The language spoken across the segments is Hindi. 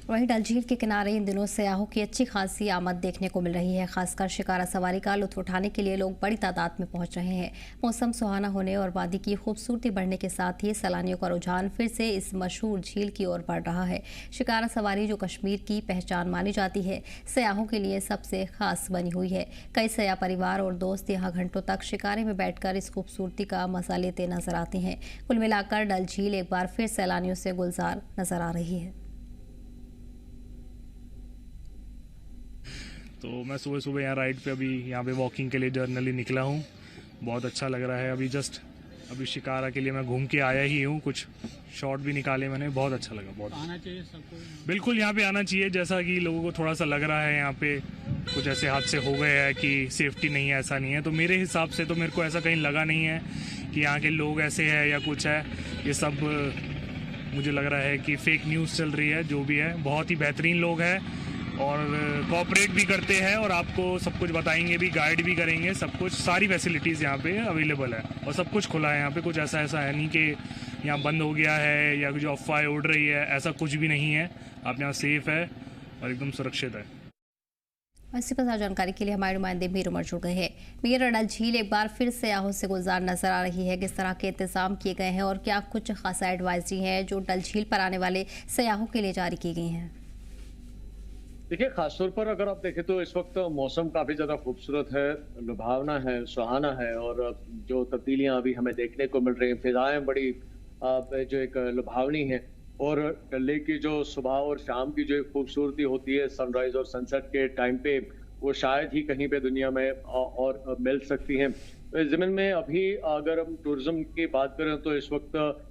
वहीं डल झील के किनारे इन दिनों सयाहों की अच्छी खासी आमद देखने को मिल रही है। खासकर शिकारा सवारी का लुत्फ उठाने के लिए लोग बड़ी तादाद में पहुंच रहे हैं। मौसम सुहाना होने और वादी की खूबसूरती बढ़ने के साथ ही सैलानियों का रुझान फिर से इस मशहूर झील की ओर बढ़ रहा है। शिकारा सवारी जो कश्मीर की पहचान मानी जाती है, सयाहों के लिए सबसे खास बनी हुई है। कई सयाह परिवार और दोस्त यहाँ घंटों तक शिकारे में बैठकर इस खूबसूरती का मजा लेते नजर आते हैं। कुल मिलाकर डल झील एक बार फिर सैलानियों से गुलजार नजर आ रही है। तो मैं सुबह सुबह यहाँ राइड पे यहाँ पे वॉकिंग के लिए जर्नली निकला हूँ। बहुत अच्छा लग रहा है। अभी शिकारा के लिए मैं घूम के आया ही हूँ, कुछ शॉट भी निकाले मैंने। बहुत अच्छा लगा। बहुत आना चाहिए सबको, बिल्कुल यहाँ पे आना चाहिए। जैसा कि लोगों को थोड़ा सा लग रहा है यहाँ पे कुछ ऐसे हादसे हो गए हैं कि सेफ्टी नहीं है, ऐसा नहीं है। तो मेरे हिसाब से तो मेरे को ऐसा कहीं लगा नहीं है कि यहाँ के लोग ऐसे हैं या कुछ है। ये सब मुझे लग रहा है कि फेक न्यूज़ चल रही है। जो भी है बहुत ही बेहतरीन लोग हैं और कोऑपरेट भी करते हैं और आपको सब कुछ बताएंगे भी, गाइड भी करेंगे। सब कुछ, सारी फैसिलिटीज़ यहाँ पे अवेलेबल है और सब कुछ खुला है यहाँ पे। कुछ ऐसा है नहीं कि यहाँ बंद हो गया है या जो अफवाह उड़ रही है, ऐसा कुछ भी नहीं है। आप यहाँ सेफ है और एकदम सुरक्षित है। इसी पर जानकारी के लिए हमारे नुमाइंदे मीर उमर जुड़ गए हैं। मीर, डल झील एक बार फिर सयाहों से गुलजार नजर आ रही है। किस तरह के इंतजाम किए गए हैं और क्या कुछ खासा एडवाइजरी है जो डल झील पर आने वाले सयाहों के लिए जारी की गई हैं? देखिए, खासतौर पर अगर आप देखें तो इस वक्त मौसम काफ़ी ज़्यादा खूबसूरत है, लुभावना है, सुहाना है और जो तब्दीलियां अभी हमें देखने को मिल रही हैं, फिजाएं बड़ी जो एक लुभावनी है और डल लेक की जो सुबह और शाम की जो एक खूबसूरती होती है सनराइज और सनसेट के टाइम पे, वो शायद ही कहीं पे दुनिया में और मिल सकती हैं। तो इस ज़मीन में अभी अगर हम टूरिज्म की बात करें तो इस वक्त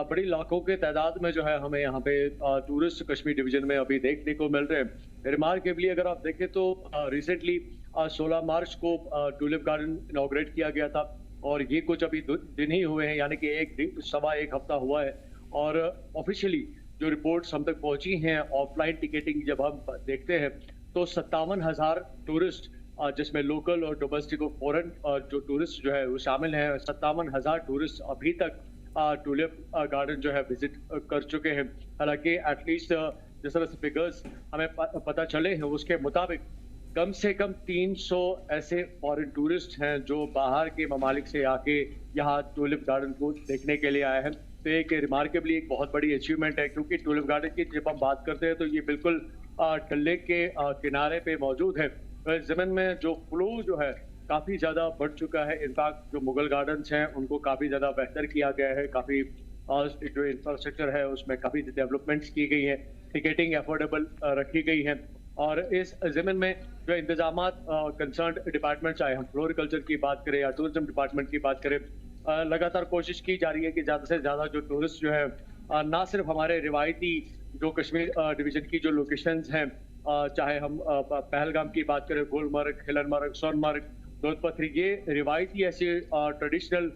बड़ी लाखों के तादाद में जो है हमें यहाँ पे टूरिस्ट कश्मीर डिवीजन में अभी देखने को मिल रहे हैं। रिमार्केबली अगर आप देखें तो रिसेंटली 16 मार्च को टूलिप गार्डन इनॉग्रेट किया गया था और ये कुछ अभी दिन ही हुए हैं, यानी कि सवा एक हफ्ता हुआ है। और ऑफिशियली जो रिपोर्ट्स हम तक पहुंची हैं, ऑफलाइन टिकटिंग जब हम देखते हैं तो 57,000 टूरिस्ट, जिसमें लोकल और डोमेस्टिक और फॉरेन जो टूरिस्ट जो है वो शामिल हैं, 57,000 टूरिस्ट अभी तक टूलिप गार्डन जो है विजिट कर चुके हैं। हालांकि एटलीस्ट जिस तरह से फिगर्स हमें पता चले हैं उसके मुताबिक कम से कम 300 ऐसे फॉरेन टूरिस्ट हैं जो बाहर के ममालिक से आके यहाँ टूलिप गार्डन को देखने के लिए आए हैं। तो एक रिमार्केबली एक बहुत बड़ी अचीवमेंट है, क्योंकि टूलिप गार्डन की जब हम बात करते हैं तो ये बिल्कुल डल लेक के किनारे पे मौजूद है। तो इस जमीन में जो फ्लो जो है काफ़ी ज़्यादा बढ़ चुका है। इनफैक्ट जो मुगल गार्डन्स हैं उनको काफ़ी ज़्यादा बेहतर किया गया है। काफ़ी जो इंफ्रास्ट्रक्चर है उसमें काफ़ी डेवलपमेंट्स की गई हैं, टिकटिंग अफोर्डेबल रखी गई है। और इस ज़मीन में जो इंतजाम कंसर्न डिपार्टमेंट, चाहे हम फ्लोरिकल्चर की बात करें या टूरिज्म डिपार्टमेंट की बात करें, लगातार कोशिश की जा रही है कि ज़्यादा से ज़्यादा जो टूरिस्ट जो है ना सिर्फ हमारे रिवायती जो कश्मीर डिवीज़न की जो लोकेशंस हैं, चाहे हम पहलगाम की बात करें, गुलमर्ग, खिलनमर्ग, सोनमर्ग, दोदपथरी, ये रिवायती ऐसे ट्रेडिशनल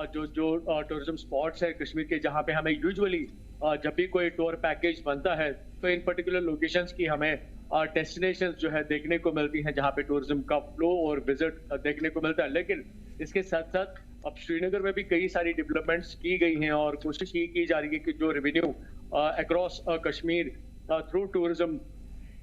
जो टूरिज्म स्पॉट्स है कश्मीर के, जहाँ पे हमें यूजुअली जब भी कोई टूर पैकेज बनता है तो इन पर्टिकुलर लोकेशंस की हमें डेस्टिनेशंस जो है देखने को मिलती हैं जहाँ पे टूरिज्म का फ्लो और विजिट देखने को मिलता है। लेकिन इसके साथ साथ अब श्रीनगर में भी कई सारी डेवलपमेंट्स की गई हैं और कोशिश ये की जा रही है कि जो revenue across Kashmir through tourism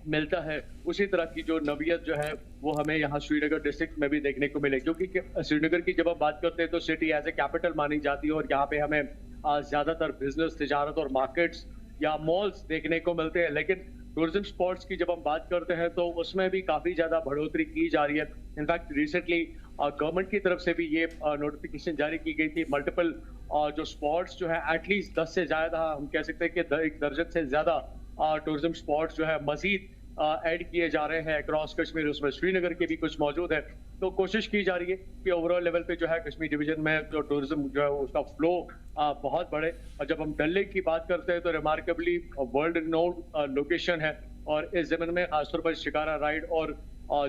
मिलता है, उसी तरह की जो नवियत जो है वो हमें यहाँ श्रीनगर डिस्ट्रिक्ट में भी देखने को मिले। क्योंकि श्रीनगर की जब हम बात करते हैं तो सिटी एज ए कैपिटल मानी जाती है और यहाँ पे हमें ज़्यादातर बिजनेस, तिजारत और मार्केट्स या मॉल्स देखने को मिलते हैं। लेकिन टूरिज्म स्पॉट्स की जब हम बात करते हैं तो उसमें भी काफ़ी ज़्यादा बढ़ोतरी की जा रही है। इनफैक्ट रिसेंटली गवर्नमेंट की तरफ से भी ये नोटिफिकेशन जारी की गई थी। मल्टीपल जो स्पॉट्स जो है एटलीस्ट 10 से ज़्यादा, हम कह सकते हैं कि एक दर्जन से ज़्यादा टूरिज्म स्पॉट्स जो है मजीद ऐड किए जा रहे हैं अक्रॉस कश्मीर। उसमें श्रीनगर के भी कुछ मौजूद है। तो कोशिश की जा रही है कि ओवरऑल लेवल पे जो है कश्मीर डिवीजन में जो टूरिज्म जो है उसका फ्लो बहुत बढ़े। और जब हम डल लेक की बात करते हैं तो रिमार्केबली वर्ल्ड रिनोन्ड लोकेशन है और इस जमीन में खासतौर पर शिकारा राइड और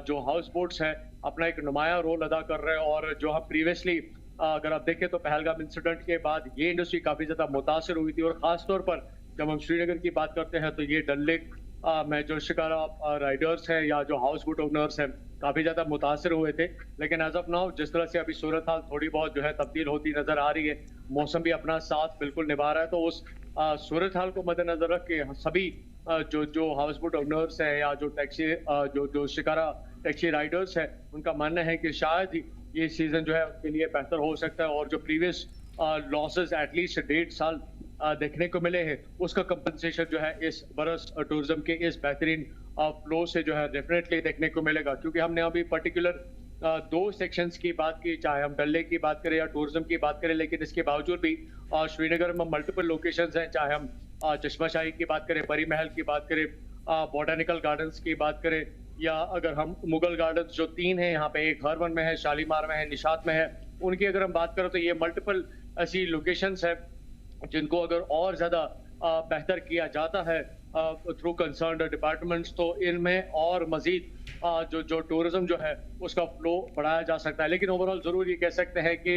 जो हाउस बोट्स हैं अपना एक नुमाया रोल अदा कर रहे हैं। और जो हम प्रीवियसली अगर आप देखें तो पहलगाम इंसिडेंट के बाद ये इंडस्ट्री काफ़ी ज़्यादा मुतासर हुई थी और ख़ासतौर पर जब हम श्रीनगर की बात करते हैं तो ये डल लेक में जो शिकारा राइडर्स हैं या जो हाउस बोट ओनर्स हैं काफ़ी ज़्यादा मुतासर हुए थे। लेकिन एज ऑफ नाउ जिस तरह से अभी सूरत हाल थोड़ी बहुत जो है तब्दील होती नज़र आ रही है, मौसम भी अपना साथ बिल्कुल निभा रहा है, तो उस सूरत हाल को मद्देनजर रख के सभी जो जो हाउस बोट ओनर्स हैं या जो टैक्सी जो जो शिकारा टैक्सी राइडर्स हैं, उनका मानना है कि शायद ही ये सीजन जो है उनके लिए बेहतर हो सकता है, और जो प्रीवियस लॉसेस एटलीस्ट 1.5 साल देखने को मिले हैं, उसका कंपनसेशन जो है इस बरस टूरिज्म के इस बेहतरीन फ्लो से जो है डेफिनेटली देखने को मिलेगा। क्योंकि हमने अभी पर्टिकुलर दो सेक्शंस की बात की, चाहे हम डल लेक की बात करें या टूरिज्म की बात करें, लेकिन इसके बावजूद भी श्रीनगर में मल्टीपल लोकेशंस हैं, चाहे हम चश्माशाही की बात करें, परी महल की बात करें, बॉटनिकल गार्डन्स की बात करें, या अगर हम मुगल गार्डन्स जो 3 हैं यहाँ पे, एक हरवन में है, शालीमार में है, निशात में है, उनकी अगर हम बात करें तो ये मल्टीपल ऐसी लोकेशंस है जिनको अगर और ज्यादा बेहतर किया जाता है थ्रू कंसर्न्ड डिपार्टमेंट्स, तो इनमें और मजीद जो जो टूरिज्म जो है उसका फ्लो बढ़ाया जा सकता है। लेकिन ओवरऑल जरूर ये कह सकते हैं कि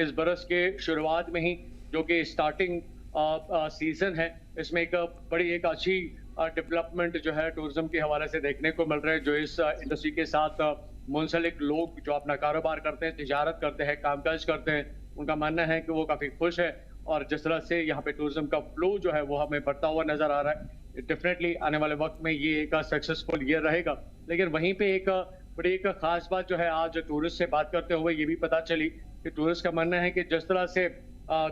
इस बरस के शुरुआत में ही जो कि स्टार्टिंग सीजन है, इसमें एक बड़ी एक अच्छी डेवलपमेंट जो है टूरिज्म के हवाले से देखने को मिल रहा है। जो इस इंडस्ट्री के साथ मुंसलिक लोग जो अपना कारोबार करते हैं, तिजारत करते हैं, कामकाज करते हैं, उनका मानना है कि वो काफी खुश है, और जिस तरह से यहाँ पे टूरिज्म का फ्लो जो है वो हमें बढ़ता हुआ नजर आ रहा है। डेफिनेटली आने वाले वक्त में ये एक सक्सेसफुल ईयर रहेगा। लेकिन वहीं पे एक बड़ी एक खास बात जो है आज टूरिस्ट से बात करते हुए ये भी पता चली कि टूरिस्ट का मानना है कि जिस तरह से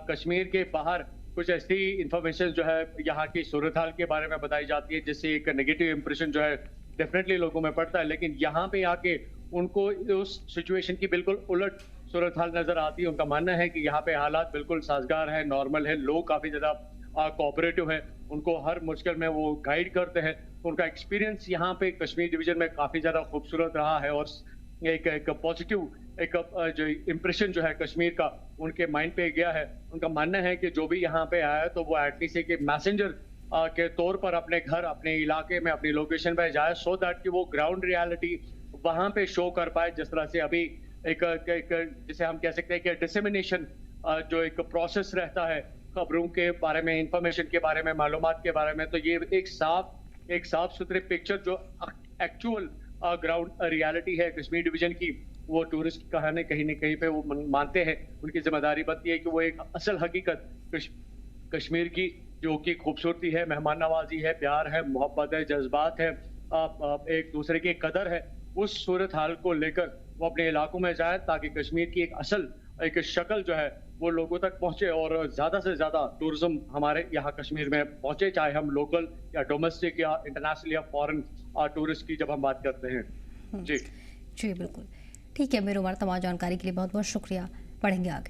कश्मीर के बाहर कुछ ऐसी इंफॉर्मेशन जो है यहाँ की सूरत हाल के बारे में बताई जाती है, जिससे एक नेगेटिव इंप्रेशन जो है डेफिनेटली लोगों में पड़ता है, लेकिन यहाँ पे आके उनको उस सिचुएशन की बिल्कुल उलट सूरत हाल नजर आती है। उनका मानना है कि यहाँ पे हालात बिल्कुल साजगार है, नॉर्मल है, लोग काफी ज्यादा कोऑपरेटिव है, उनको हर मुश्किल में वो गाइड करते हैं। तो उनका एक्सपीरियंस यहाँ पे कश्मीर डिवीजन में काफी ज्यादा खूबसूरत रहा है, और एक पॉजिटिव एक जो इम्प्रेशन जो है कश्मीर का उनके माइंड पे गया है। उनका मानना है कि जो भी यहाँ पे आया है तो वो एटलीस्ट एक मैसेंजर के तौर पर अपने घर, अपने इलाके में, अपनी लोकेशन पे जाए, सो दैट कि वो ग्राउंड रियलिटी वहां पे शो कर पाए। जिस तरह से अभी एक जिसे हम कह सकते हैं कि डिसेमिनेशन जो एक प्रोसेस रहता है खबरों के बारे में, इंफॉर्मेशन के बारे में, मालूमात के बारे में, तो ये एक साफ सुथरे पिक्चर जो एक्चुअल ग्राउंड रियलिटी है कश्मीर डिवीजन की, वो टूरिस्ट कहानी कहीं न कहीं पे वो मानते हैं। उनकी जिम्मेदारी बनती है कि वो एक असल हकीकत कश्मीर की, जो कि खूबसूरती है, मेहमान नवाजी है, प्यार है, मोहब्बत है, जज्बात है, एक दूसरे की कदर है, उस सूरत हाल को लेकर वो अपने इलाकों में जाए, ताकि कश्मीर की एक असल एक शक्ल जो है वो लोगों तक पहुंचे, और ज्यादा से ज्यादा टूरिज्म हमारे यहाँ कश्मीर में पहुंचे, चाहे हम लोकल या डोमेस्टिक या इंटरनेशनल या फॉरेन टूरिस्ट की जब हम बात करते हैं। जी जी बिल्कुल ठीक है। मेरे उमर, तमाम जानकारी के लिए बहुत बहुत शुक्रिया। पढ़ेंगे आगे।